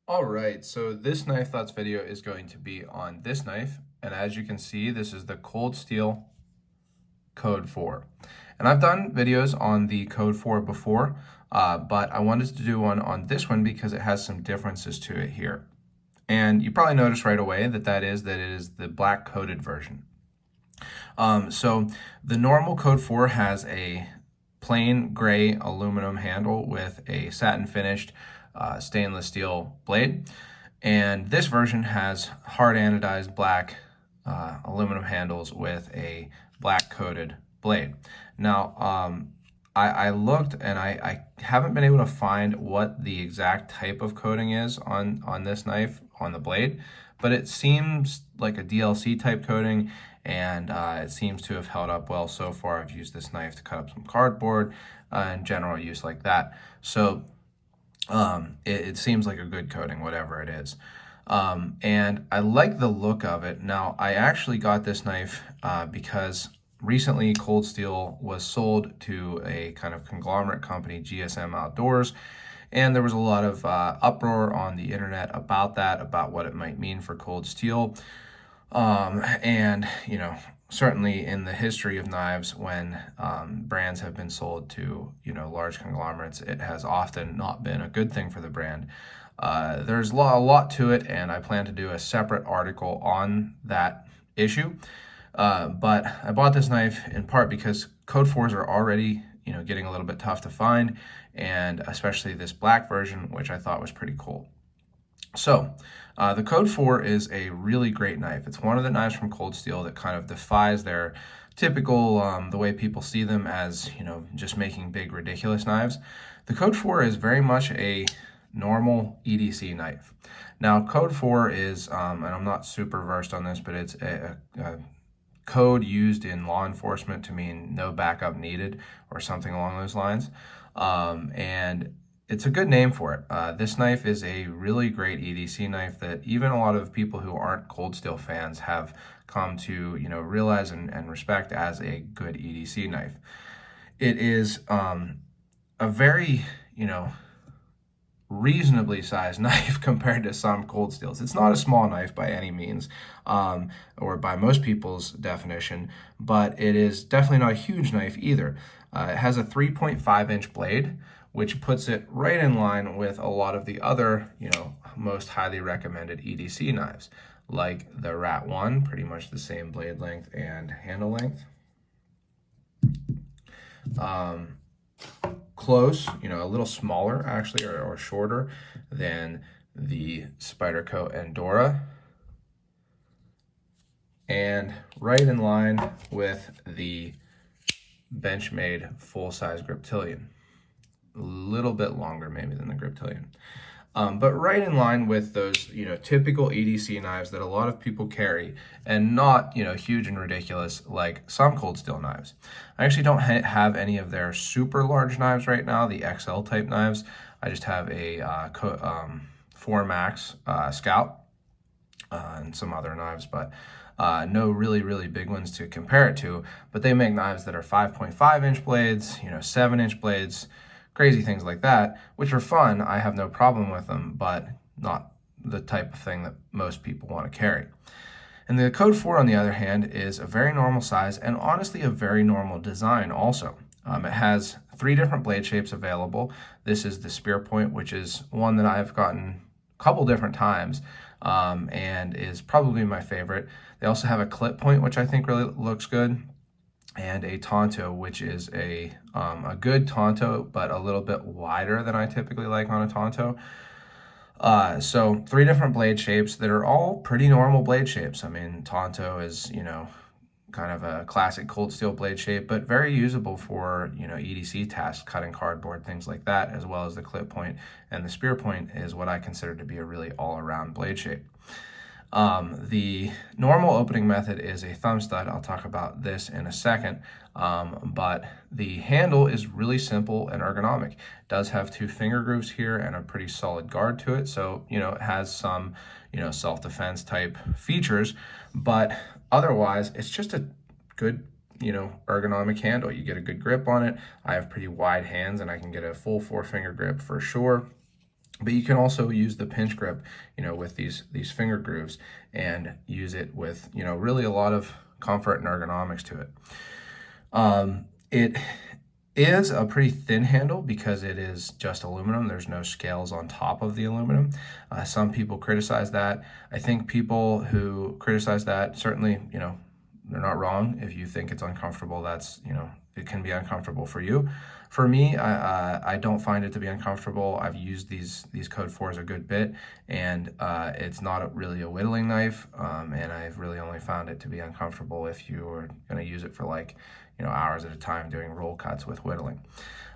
All right, so this knife thoughts video is going to be on this knife, and as you can see, this is the Cold Steel Code 4. And I've done videos on the Code 4 before, but I wanted to do one on this one because it has some differences to it here. And you probably noticed right away that it is the black coated version. So the normal Code 4 has a plain gray aluminum handle with a satin finished stainless steel blade. And this version has hard anodized black aluminum handles with a black coated blade. Now, I looked and I haven't been able to find what the exact type of coating is on this knife on the blade, but it seems like a DLC type coating, and it seems to have held up well so far. I've used this knife to cut up some cardboard and general use like that. So it seems like a good coating, whatever it is. And I like the look of it. Now, I actually got this knife because recently Cold Steel was sold to a kind of conglomerate company, GSM Outdoors, and there was a lot of uproar on the internet about that, about what it might mean for Cold Steel. And, you know, certainly in the history of knives, when brands have been sold to, large conglomerates, it has often not been a good thing for the brand. There's a lot to it, and I plan to do a separate article on that issue. But I bought this knife in part because Code 4s are already, getting a little bit tough to find, and especially this black version, which I thought was pretty cool. So, the Code 4 is a really great knife. It's one of the knives from Cold Steel that kind of defies their typical, the way people see them as, just making big, ridiculous knives. The Code 4 is very much a normal EDC knife. Now, Code 4 is, and I'm not super versed on this, but it's a code used in law enforcement to mean no backup needed or something along those lines. And it's a good name for it. This knife is a really great EDC knife that even a lot of people who aren't Cold Steel fans have come to, realize and respect as a good EDC knife. It is a very, reasonably sized knife compared to some Cold Steels. It's not a small knife by any means, or by most people's definition, but it is definitely not a huge knife either. It has a 3.5-inch blade, which puts it right in line with a lot of the other, most highly recommended EDC knives, like the Rat 1, pretty much the same blade length and handle length. Close, a little smaller actually, or shorter than the Spyderco Endora, and right in line with the Benchmade full-size Griptilian. A little bit longer maybe than the Griptilian. But right in line with those, typical EDC knives that a lot of people carry, and not, huge and ridiculous like some Cold Steel knives. I actually don't have any of their super large knives right now, the XL type knives. I just have a 4 Max Scout and some other knives, but no really big ones to compare it to. But they make knives that are 5.5-inch blades, 7-inch blades, crazy things like that, which are fun. I have no problem with them, but not the type of thing that most people want to carry. And the Code 4, on the other hand, is a very normal size and honestly a very normal design also. It has 3 different blade shapes available. This is the spear point, which is one that I've gotten a couple different times, and is probably my favorite. They also have a clip point, which I think really looks good, and a Tonto, which is a good Tonto, but a little bit wider than I typically like on a Tonto. So 3 different blade shapes that are all pretty normal blade shapes. I mean, Tonto is, kind of a classic Cold Steel blade shape, but very usable for, EDC tasks, cutting cardboard, things like that, as well as the clip point. And the spear point is what I consider to be a really all-around blade shape. The normal opening method is a thumb stud. I'll talk about this in a second, but the handle is really simple and ergonomic. It does have 2 finger grooves here and a pretty solid guard to it, so it has some self-defense type features, but otherwise it's just a good ergonomic handle. You get a good grip on it. I have pretty wide hands and I can get a full 4-finger grip for sure. But you can also use the pinch grip, with these finger grooves, and use it with, really a lot of comfort and ergonomics to it. It is a pretty thin handle because it is just aluminum. There's no scales on top of the aluminum. Some people criticize that. I think people who criticize that, certainly, they're not wrong. If you think it's uncomfortable, that's, it can be uncomfortable for you. For me, I don't find it to be uncomfortable. I've used these Code 4s a good bit, and it's not really a whittling knife, and I've really only found it to be uncomfortable if you are going to use it for hours at a time doing roll cuts with whittling.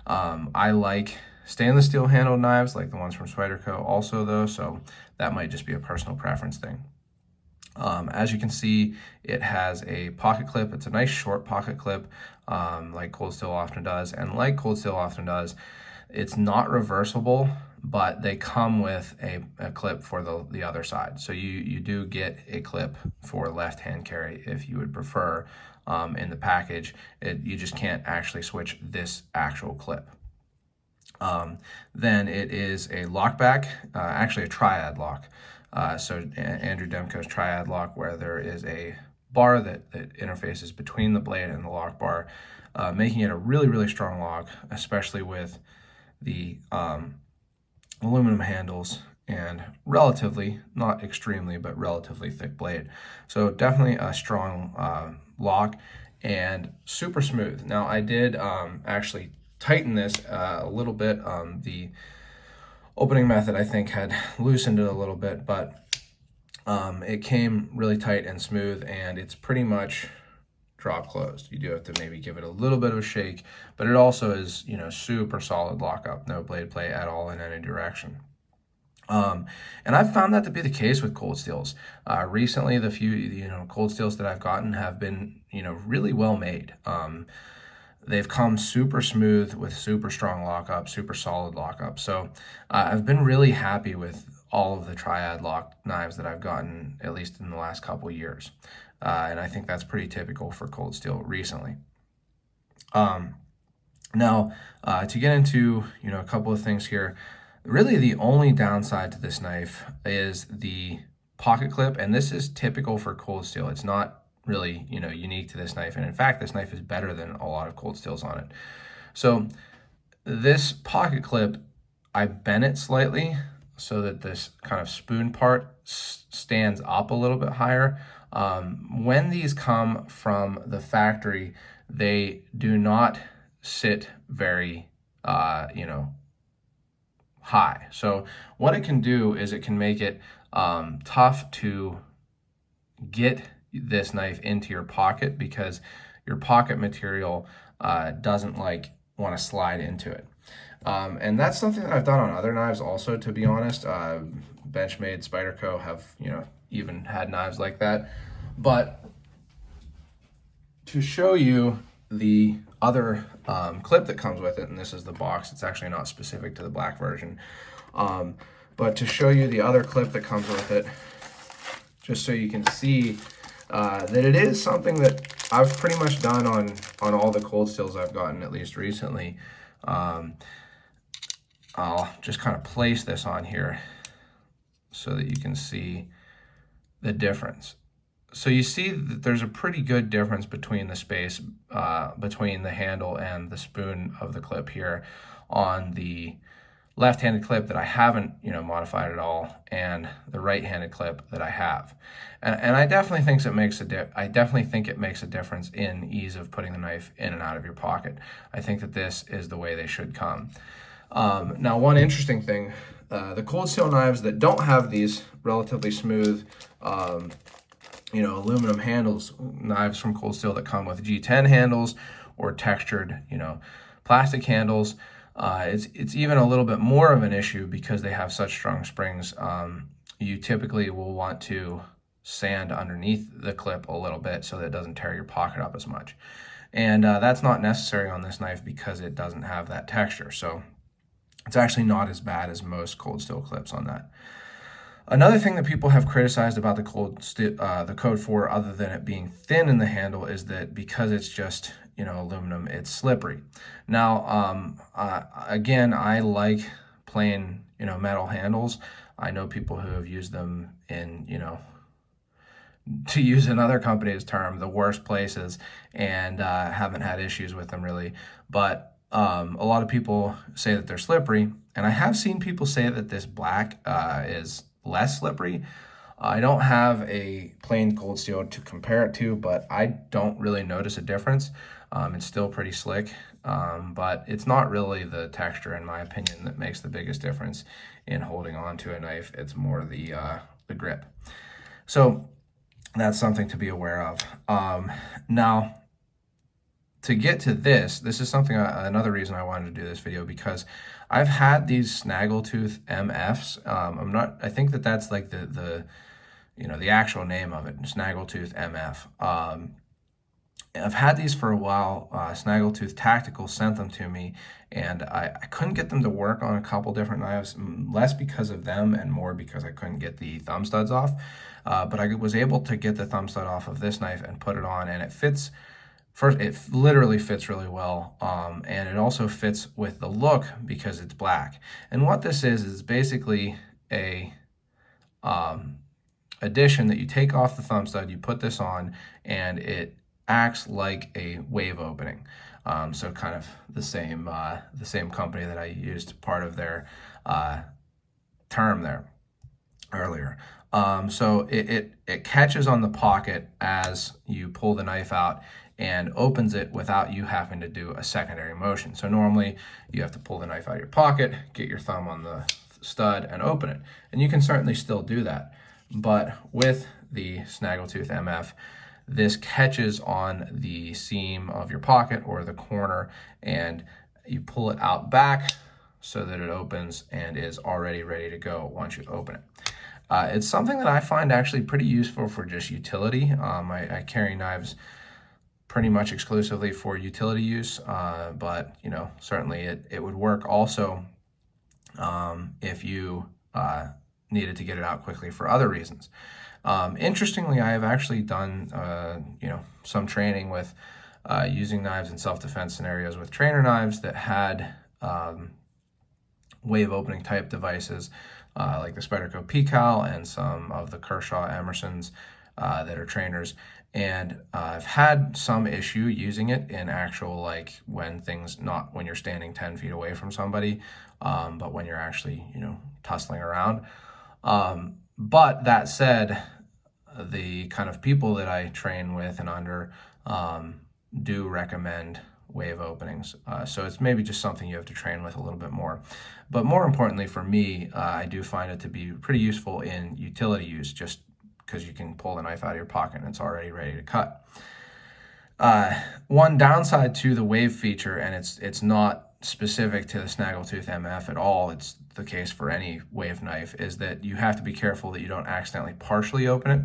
I like stainless steel handled knives like the ones from Spyderco also though, so that might just be a personal preference thing. As you can see, it has a pocket clip. It's a nice short pocket clip, like Cold Steel often does. And like Cold Steel often does, it's not reversible, but they come with a clip for the other side. So you do get a clip for left-hand carry if you would prefer in the package. You just can't actually switch this actual clip. Then it is a lockback, actually a triad lock. So Andrew Demko's triad lock, where there is a bar that interfaces between the blade and the lock bar, making it a really, really strong lock, especially with the aluminum handles and relatively, not extremely, but relatively thick blade. So definitely a strong lock and super smooth. Now I did actually tighten this a little bit. The opening method, I think, had loosened it a little bit, but it came really tight and smooth, and it's pretty much drop closed. You do have to maybe give it a little bit of a shake, but it also is, super solid lockup, no blade play at all in any direction. And I've found that to be the case with cold steels. Recently, the few, cold steels that I've gotten have been, really well made. They've come super smooth with super strong lockup, super solid lockup. So I've been really happy with all of the triad lock knives that I've gotten, at least in the last couple years. And I think that's pretty typical for cold steel recently. Now, to get into, a couple of things here, really the only downside to this knife is the pocket clip, and this is typical for cold steel. It's not really, unique to this knife. And in fact, this knife is better than a lot of cold steels on it. So this pocket clip, I bent it slightly so that this kind of spoon part stands up a little bit higher. When these come from the factory, they do not sit very, high. So what it can do is it can make it tough to get this knife into your pocket, because your pocket material doesn't want to slide into it. And that's something that I've done on other knives also, to be honest. Benchmade, Spyderco have, even had knives like that. But to show you the other clip that comes with it, and this is the box, it's actually not specific to the black version, but to show you the other clip that comes with it, just so you can see that it is something that I've pretty much done on all the cold steels I've gotten, at least recently. I'll just kind of place this on here so that you can see the difference. So you see that there's a pretty good difference between the space between the handle and the spoon of the clip here on the left-handed clip that I haven't, modified at all, and the right-handed clip that I have. And I definitely think it makes a difference in ease of putting the knife in and out of your pocket. I think that this is the way they should come. Now, one interesting thing, the cold steel knives that don't have these relatively smooth, aluminum handles, knives from cold steel that come with G10 handles or textured, plastic handles, it's even a little bit more of an issue because they have such strong springs. You typically will want to sand underneath the clip a little bit so that it doesn't tear your pocket up as much. And that's not necessary on this knife because it doesn't have that texture. So it's actually not as bad as most cold steel clips on that. Another thing that people have criticized about the Code 4, other than it being thin in the handle, is that because it's just, aluminum, it's slippery. Now, again, I like plain, metal handles. I know people who have used them in, to use another company's term, the worst places, and haven't had issues with them really. But a lot of people say that they're slippery, and I have seen people say that this black is less slippery. I don't have a plain cold steel to compare it to, but I don't really notice a difference. It's still pretty slick, but it's not really the texture, in my opinion, that makes the biggest difference in holding on to a knife. It's more the grip. So that's something to be aware of. Now, to get to this is something, another reason I wanted to do this video, because I've had these Snaggletooth MFs. I think that's like the actual name of it, Snaggletooth MF. I've had these for a while. Snaggletooth Tactical sent them to me, and I couldn't get them to work on a couple different knives, less because of them and more because I couldn't get the thumb studs off. But I was able to get the thumb stud off of this knife and put it on, and it fits. First, it literally fits really well, and it also fits with the look because it's black. And what this is basically a addition that you take off the thumb stud, you put this on, and it acts like a wave opening. So kind of the same company that I used part of their term there earlier. So it catches on the pocket as you pull the knife out and opens it without you having to do a secondary motion. So normally you have to pull the knife out of your pocket, get your thumb on the stud, and open it. And you can certainly still do that. But with the Snaggletooth MF, this catches on the seam of your pocket or the corner, and you pull it out back so that it opens and is already ready to go once you open it. It's something that I find actually pretty useful for just utility. I carry knives pretty much exclusively for utility use, but certainly it would work also if you needed to get it out quickly for other reasons. Interestingly, I have actually done some training with using knives in self-defense scenarios with trainer knives that had wave opening type devices like the Spyderco P-Cal and some of the Kershaw Emersons that are trainers. And I've had some issue using it in actual, like not when you're standing 10 feet away from somebody, but when you're actually, tussling around. But that said, the kind of people that I train with and under do recommend wave openings. So it's maybe just something you have to train with a little bit more. But more importantly for me, I do find it to be pretty useful in utility use, just because you can pull the knife out of your pocket and it's already ready to cut. One downside to the wave feature, and it's not specific to the Snaggletooth MF at all, it's the case for any wave knife, is that you have to be careful that you don't accidentally partially open it.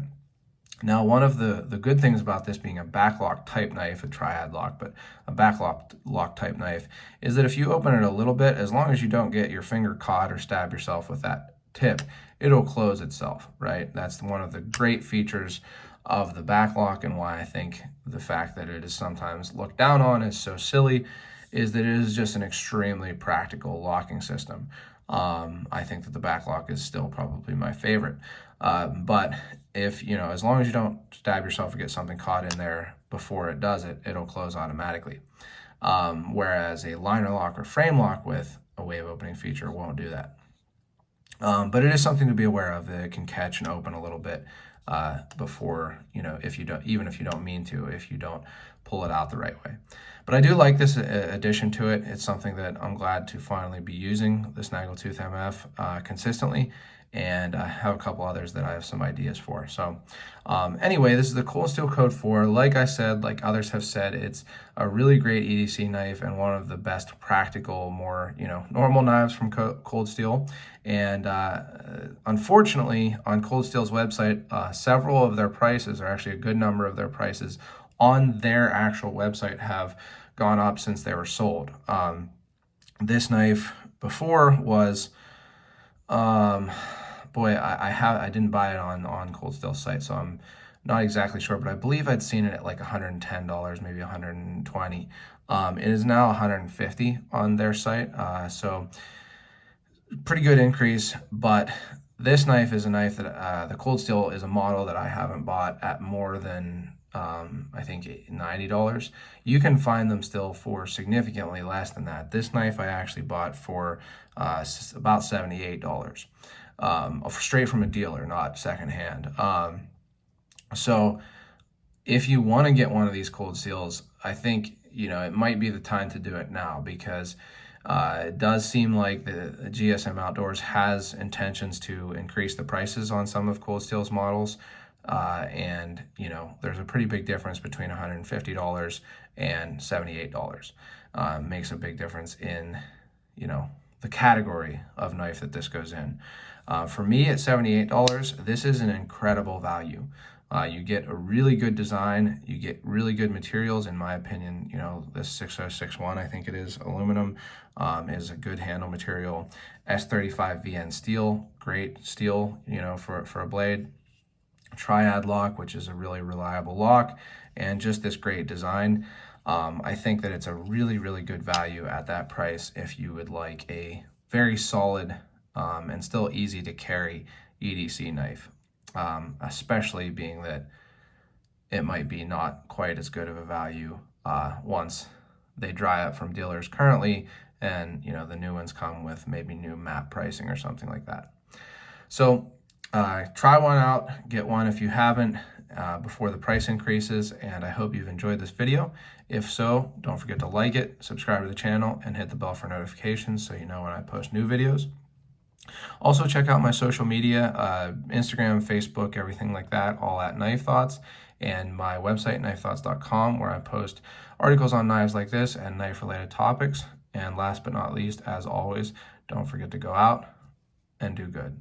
Now, one of the good things about this being a backlock type knife, a triad lock, but a backlock type knife, is that if you open it a little bit, as long as you don't get your finger caught or stab yourself with that tip, it'll close itself, right? That's one of the great features of the backlock, and why I think the fact that it is sometimes looked down on is so silly, is that it is just an extremely practical locking system. I think that the backlock is still probably my favorite. But if, as long as you don't stab yourself or get something caught in there before it does it, it'll close automatically. Whereas a liner lock or frame lock with a wave opening feature won't do that. But it is something to be aware of, that it can catch and open a little bit before, even if you don't mean to, if you don't pull it out the right way. But I do like this addition to it. It's something that I'm glad to finally be using, the Snaggletooth MF, consistently. And I have a couple others that I have some ideas for. So anyway, this is the Cold Steel Code 4. Like I said, like others have said, it's a really great EDC knife and one of the best practical, more normal knives from Cold Steel. And unfortunately, on Cold Steel's website, several of their prices, or actually a good number of their prices on their actual website, have gone up since they were sold. This knife before was I didn't buy it on Cold Steel's site, so I'm not exactly sure, but I believe I'd seen it at like $110, maybe $120. It is now $150 on their site. So pretty good increase, but this knife is a knife that the cold steel is a model that I haven't bought at more than I think $90. You can find them still for significantly less than that. This knife I actually bought for about $78, straight from a dealer, not secondhand. So if you want to get one of these cold steels, I think, you know, it might be the time to do it now, because it does seem like the GSM Outdoors has intentions to increase the prices on some of Cold Steel's models. And, you know, there's a pretty big difference between $150 and $78. Makes a big difference in, you know, the category of knife that this goes in. For me at $78, this is an incredible value. You get a really good design, you get really good materials, in my opinion. You know, this 6061, I think it is, aluminum, is a good handle material. S35 VN steel, great steel, you know, for a blade. Triad lock, which is a really reliable lock, and just this great design. I think that it's a really, really good value at that price if you would like a very solid and still easy to carry EDC knife, especially being that it might be not quite as good of a value once they dry up from dealers currently, and, you know, the new ones come with maybe new map pricing or something like that. So try one out, get one if you haven't, before the price increases, and I hope you've enjoyed this video. If so, don't forget to like it, subscribe to the channel, and hit the bell for notifications so you know when I post new videos. Also, check out my social media, Instagram, Facebook, everything like that, all at Knife Thoughts, and my website, knifethoughts.com, where I post articles on knives like this and knife-related topics. And last but not least, as always, don't forget to go out and do good.